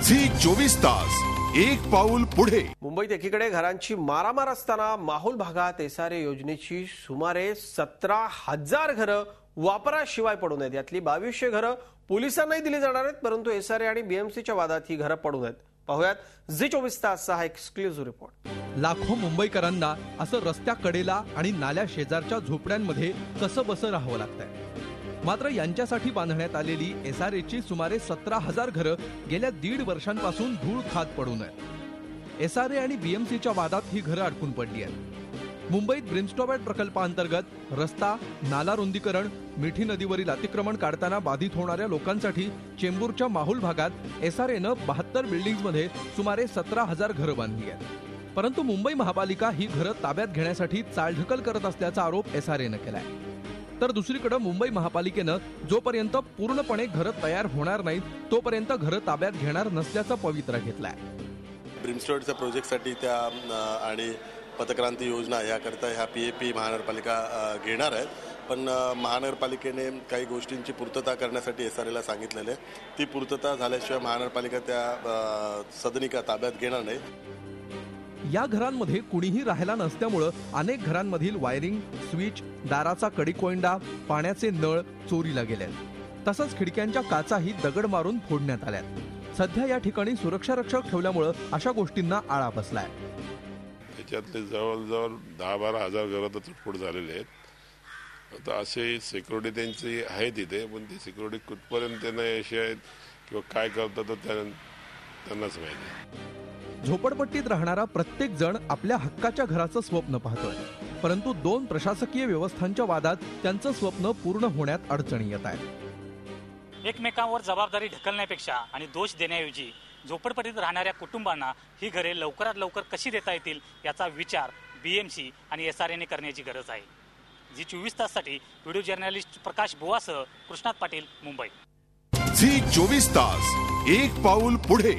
Zee 24 तास एक पाऊल पुढे। मुंबईत एकीकडे घरांची मारामार असताना माहुल भागात एसआरए योजनेची सुमारे 17,000 घरं वापराशिवाय पडून आहेत। यातली 2200 घरं पोलिसांनाही दिली जाणार आहेत, परंतु एसआरए आणि बीएमसीच्या वादात ही घरं पडून आहेत। पाहुयात झी 24 तासचा हा एक्सक्लुझिव्ह रिपोर्ट। लाखो मुंबईकरांना असं रस्त्या कडेला आणि नाल्या शेजारच्या झोपड्यांमध्ये कसं बसं राहावं लागतंय। मात्र यांच्यासाठी बांधण्यात आलेली एसआरएची सुमारे 17,000 घरं गेल्या 1.5 वर्षांपासून धूळ खात पडून आहेत। एसआरए आणि बीएमसीच्या वादात ही घरं अडकून पडली आहेत। मुंबईत ब्रिन्स्टॉबॅट प्रकल्पाअंतर्गत रस्ता, नाला रुंदीकरण, मिठी नदीवरील अतिक्रमण काढताना बाधित होणाऱ्या लोकांसाठी चेंबूरच्या माहुल भागात एसआरएनं 72 बिल्डिंग्समध्ये सुमारे 17,000 घरं बांधली आहेत। परंतु मुंबई महापालिका ही घरं ताब्यात घेण्यासाठी चालढकल करत असल्याचा आरोप एसआरएनं केलाय। तर दुसरीकडे मुंबई महापालिकेनं जोपर्यंत पूर्णपणे घरं तयार होणार नाहीत तोपर्यंत घरं ताब्यात घेणार नसल्याचा पवित्रा घेतलाय। ब्रिमस्टोडच्या प्रोजेक्टसाठी त्या आणि पथक्रांती योजना याकरता ह्या पीएपी महानगरपालिका घेणार आहेत, पण महानगरपालिकेने काही गोष्टींची पूर्तता करण्यासाठी एसआरएला सांगितलेले, ती पूर्तता झाल्याशिवाय महानगरपालिका त्या सदनिका ताब्यात घेणार नाही। या घरांमध्ये कुणीही राहायला नसल्यामुळे अनेक घरांमधील वायरिंग, स्विच, दाराचा कडिकोंडा, पाण्याचे नळ चोरीला गेलेत। तसंच खिडक्यांच्या काचाही दगड मारून फोडण्यात आल्यात। सध्या या ठिकाणी सुरक्षा रक्षक ठेवल्यामुळे अशा गोष्टींना आळा बसलाय। त्याच्यातले जवळजवळ 10-12 हजार घरं तर तुटफूट झालेले आहेत। आता असे सिक्युरिटी त्यांची आहे तिथे, पण ती सिक्युरिटी कुठपर्यंत त्यांना यश आहेत किंवा काय करतात त्यांनाच माहिती। झोपडपट्टीत राहणारा प्रत्येक जण आपल्या हक्काच्या घराचं स्वप्न पाहतोय, परंतु 2 प्रशासकीय व्यवस्थांच्या वादात त्यांचं स्वप्न पूर्ण होण्यात अडचणी येत आहेत। एकमेकांवर जबाबदारी ढकलण्यापेक्षा आणि दोष देण्याऐवजी झोपडपट्टीत राहणाऱ्या कुटुंबांना ही घरे लवकरात लवकर कशी देता येतील याचा विचार बीएमसी आणि एसआरएने करण्याची गरज आहे। झी 24 ताससाठी व्हिडिओ जर्नलिस्ट प्रकाश बुवासह कृष्णात पाटील, मुंबई। झी 24 तास एक पाऊल पुढे।